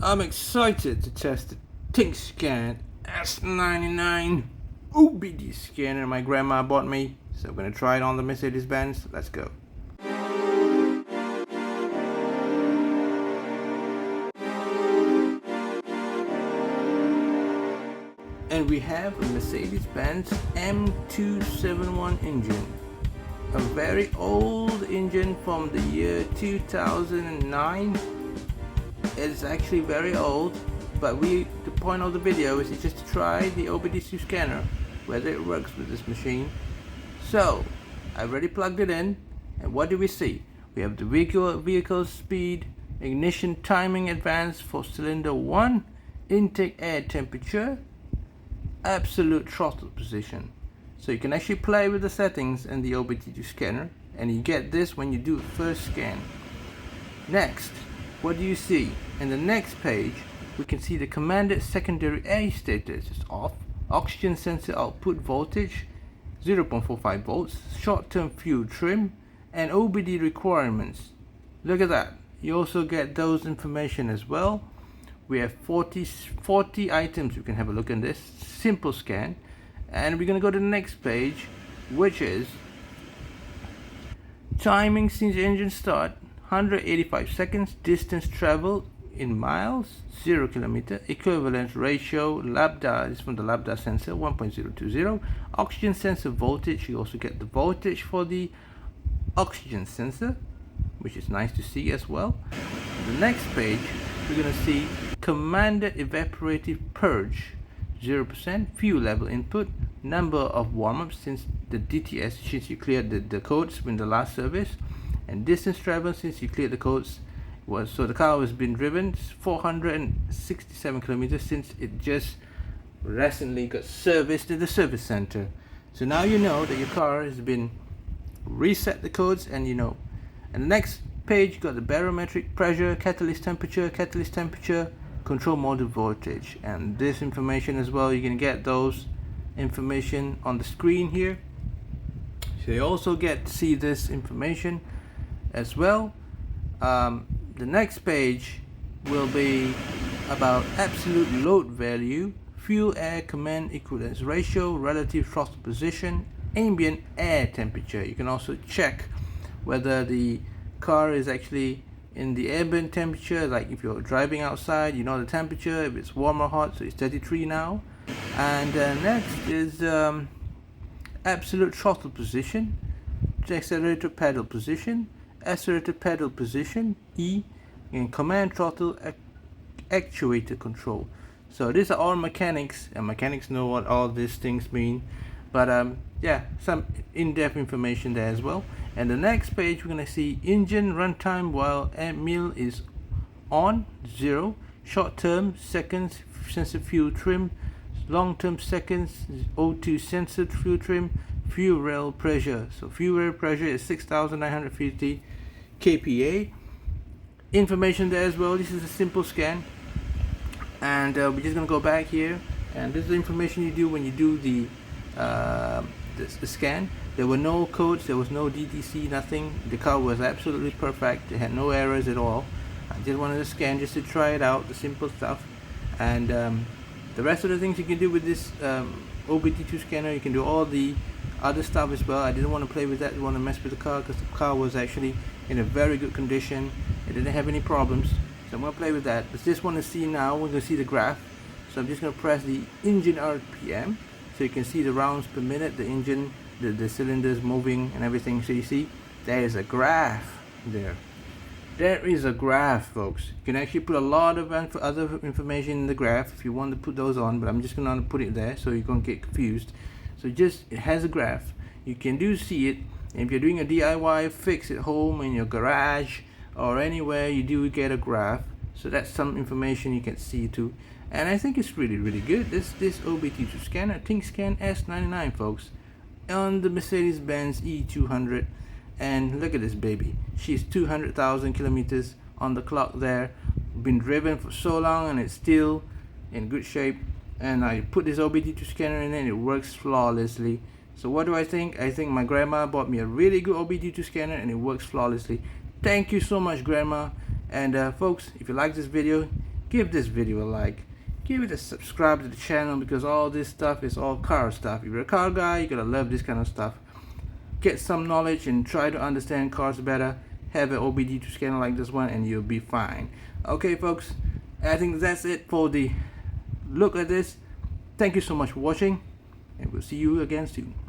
I'm excited to test the Thinkscan S99 OBD scanner my grandma bought me. So I'm gonna try it on the Mercedes Benz. Let's go. And we have a Mercedes Benz M271 engine. A very old engine from the year 2009. It's actually very old, but the point of the video is just to try the OBD2 scanner, whether it works with this machine. So I've already plugged it in, and what do we see? We have the vehicle speed, ignition timing advance for cylinder 1, intake air temperature, absolute throttle position. So you can actually play with the settings in the OBD2 scanner, and you get this when you do a first scan. Next, what do you see? In the next page, we can see the commanded secondary air status is off, oxygen sensor output voltage 0.45 volts, short-term fuel trim, and OBD requirements. Look at that. You also get those information as well. We have 40 items. You can have a look in this simple scan, and we're going to go to the next page, which is timing since engine start, 185 seconds, distance traveled in miles, 0 kilometer, equivalence ratio, lambda is from the lambda sensor, 1.020, oxygen sensor voltage. You also get the voltage for the oxygen sensor, which is nice to see as well. The next page, we're going to see commanded evaporative purge, 0%, fuel level input, number of warm-ups since the DTS, since you cleared the codes in the last service, and distance traveled since you cleared the codes. So the car has been driven 467 kilometers since it just recently got serviced at the service center. So now you know that your car has been reset the codes, and you know. And the next page, you got the barometric pressure, catalyst temperature, control module voltage, and this information as well. You can get those information on the screen here. So you also get to see this information as well. The next page will be about absolute load value, fuel air command equivalence ratio, relative throttle position, ambient air temperature. You can also check whether the car is actually in the ambient temperature, like if you're driving outside, you know the temperature, if it's warm or hot. So it's 33 now. And next is absolute throttle position, accelerator pedal position, accelerator pedal position, E, and command throttle actuator control. So these are all mechanics, and mechanics know what all these things mean. But yeah, some in-depth information there as well. And the next page, we're going to see engine runtime while meal is on, 0, short-term seconds sensor fuel trim, long-term seconds O2 sensor fuel trim, fuel rail pressure. So fuel rail pressure is 6,950 kPa. Information there as well. This is a simple scan, and we're just gonna go back here, and this is the information you do when you do the scan. There were no codes, there was no DTC, nothing. The car was absolutely perfect. It had no errors at all. I just wanted to scan just to try it out, the simple stuff. And the rest of the things you can do with this OBD2 scanner, you can do all the other stuff as well. I didn't want to play with that. I didn't want to mess with the car because the car was actually in a very good condition. It didn't have any problems. So I'm going to play with that. But just want to see now, we're going to see the graph. So I'm just going to press the engine RPM. So you can see the rounds per minute, the engine, the cylinders moving and everything. So you see, there is a graph there. There is a graph, folks. You can actually put a lot of other information in the graph if you want to put those on, but I'm just going to put it there so you don't get confused. So it has a graph. You can see it. And if you're doing a DIY fix at home, in your garage, or anywhere, you do get a graph. So that's some information you can see too. And I think it's really, really good. This OBD2 scanner, Thinkscan S99, folks, on the Mercedes Benz E200. And look at this baby. She's 200,000 kilometers on the clock there. Been driven for so long, and it's still in good shape. And I put this OBD2 scanner in and it works flawlessly. So what do I think? I think my grandma bought me a really good OBD2 scanner, and it works flawlessly. Thank you so much, grandma. And folks, if you like this video, give this video a like, give it a subscribe to the channel, because all this stuff is all car stuff. If you're a car guy, you're gonna love this kind of stuff. Get some knowledge and try to understand cars better. Have an OBD2 scanner like this one and you'll be fine. Okay folks, I think that's it for the look at this. Thank you so much for watching, and we'll see you again soon.